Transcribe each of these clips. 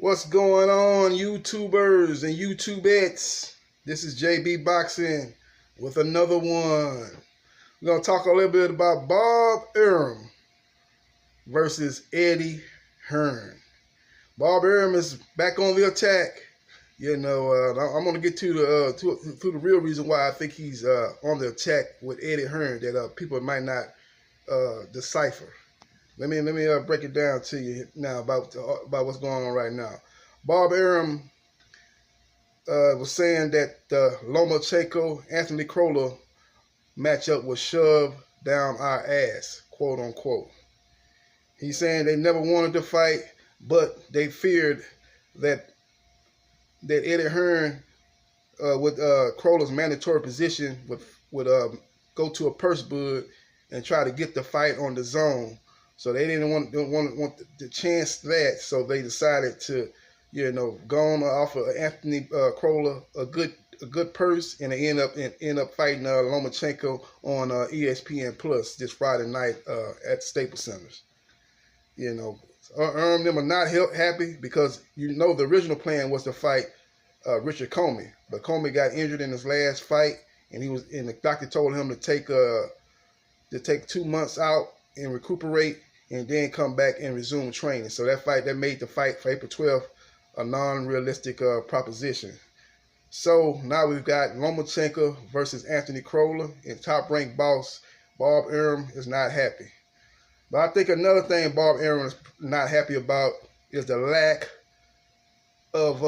What's going on, YouTubers and YouTubettes? This is JB Boxing with another one. We're going to talk a little bit about Bob Arum versus Eddie Hearn. Bob Arum is back on the attack. I'm going to get to the real reason why I think he's on the attack with Eddie Hearn that people might not decipher. Let me break it down to you now about what's going on right now. Bob Arum was saying that the Lomachenko-Anthony Crolla matchup was shoved down our ass, quote unquote. He's saying they never wanted to fight, but they feared that Eddie Hearn with Crolla's mandatory position would go to a purse bud and try to get the fight on the zone. So they didn't want the chance that, so they decided to, go on offer Anthony Crolla a good purse, and they end up fighting Lomachenko on ESPN Plus this Friday night at Staples Centers. Them are not happy because the original plan was to fight Richard Comey, but Comey got injured in his last fight, and the doctor told him to take 2 months out and recuperate, and then come back and resume training. So that made the fight for April 12th a non-realistic proposition. So now we've got Lomachenko versus Anthony Crolla, and top-ranked boss Bob Arum is not happy. But I think another thing Bob Arum is not happy about is the lack of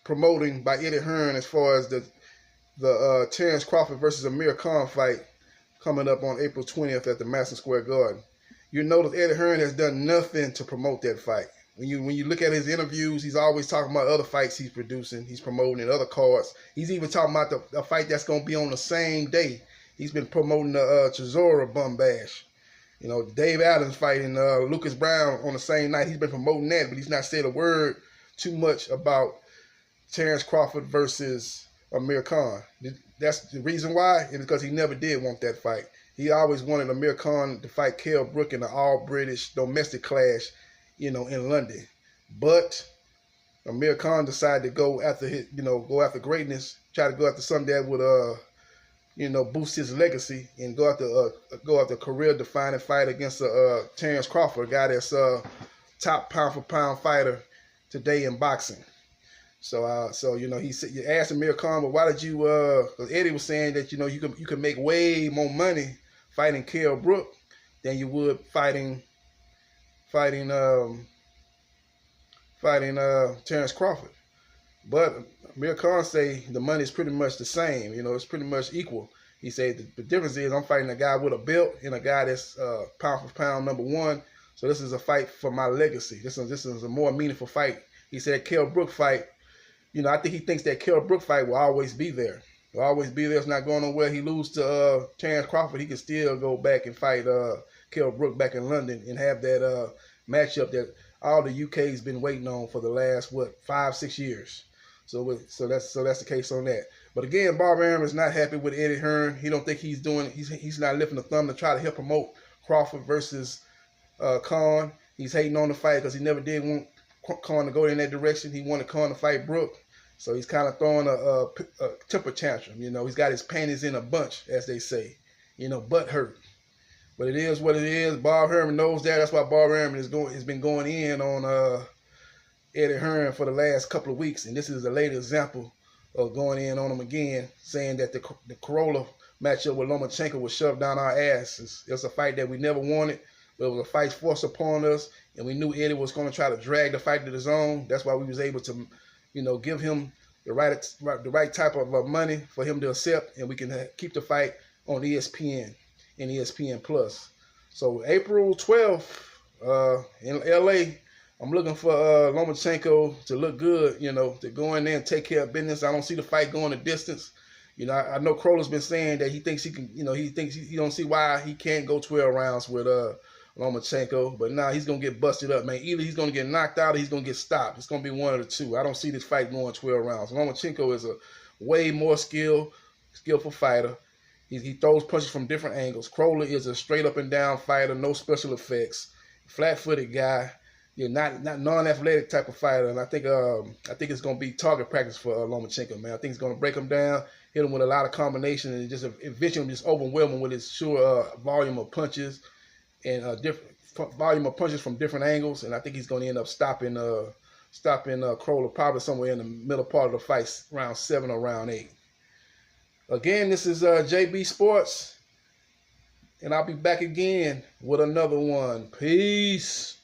promoting by Eddie Hearn as far as the Terrence Crawford versus Amir Khan fight coming up on April 20th at the Madison Square Garden. You notice Eddie Hearn has done nothing to promote that fight. When you look at his interviews, he's always talking about other fights he's producing, he's promoting in other cards. He's even talking about the fight that's going to be on the same day. He's been promoting the Chisora bum bash. Dave Adams fighting Lucas Brown on the same night. He's been promoting that, but he's not said a word too much about Terrence Crawford versus Amir Khan. That's the reason why, is because he never did want that fight. He always wanted Amir Khan to fight Kell Brook in an all-British domestic clash, in London. But Amir Khan decided to go after greatness, try to go after something that would, boost his legacy and go after a career-defining fight against Terrence Crawford, a guy that's top pound-for-pound fighter today in boxing. So he said, you asked Amir Khan, but why did you? Because Eddie was saying that you could make way more money fighting Kell Brook than you would fighting Terrence Crawford. But Amir Khan say the money is pretty much the same. It's pretty much equal. He said the difference is I'm fighting a guy with a belt and a guy that's pound for pound number one. So this is a fight for my legacy. This is a more meaningful fight. He said Kell Brook fight. I think he thinks that Kell Brook fight will always be there. Will always be there. It's not going nowhere. He loses to Terrence Crawford, he can still go back and fight Kell Brook back in London and have that matchup that all the UK's been waiting on for the last 5-6 years. So that's the case on that. But again, Bob Arum is not happy with Eddie Hearn. He don't think he's not lifting a thumb to try to help promote Crawford versus Khan. He's hating on the fight because he never did want Khan to go in that direction. He wanted Khan to fight Brook. So he's kind of throwing a temper tantrum. He's got his panties in a bunch, as they say. Butt hurt. But it is what it is. Bob Arum knows that. That's why Bob Arum has been going in on Eddie Hearn for the last couple of weeks. And this is the latest example of going in on him again, saying that the Crolla matchup with Lomachenko was shoved down our asses. It's a fight that we never wanted, but it was a fight forced upon us. And we knew Eddie was going to try to drag the fight to the zone. That's why we was able to, give him the right type of money for him to accept, and we can keep the fight on ESPN and ESPN Plus. So April 12th in LA, I'm looking for Lomachenko to look good, to go in there and take care of business. I don't see the fight going the distance. I know Crolla's been saying that he thinks he can, he don't see why he can't go 12 rounds with Lomachenko, but now he's going to get busted up, man. Either he's going to get knocked out or he's going to get stopped. It's going to be one of the two. I don't see this fight going 12 rounds. Lomachenko is a way more skillful fighter. He throws punches from different angles. Crolla is a straight up and down fighter, no special effects, flat-footed guy. not non-athletic type of fighter, and I think it's gonna be target practice for Lomachenko, man. I think he's gonna break him down, hit him with a lot of combinations, and just eventually just overwhelm him with his volume of punches and different volume of punches from different angles. And I think he's gonna end up stopping Crowler probably somewhere in the middle part of the fight, round 7 or round 8. Again, this is JB Sports, and I'll be back again with another one. Peace.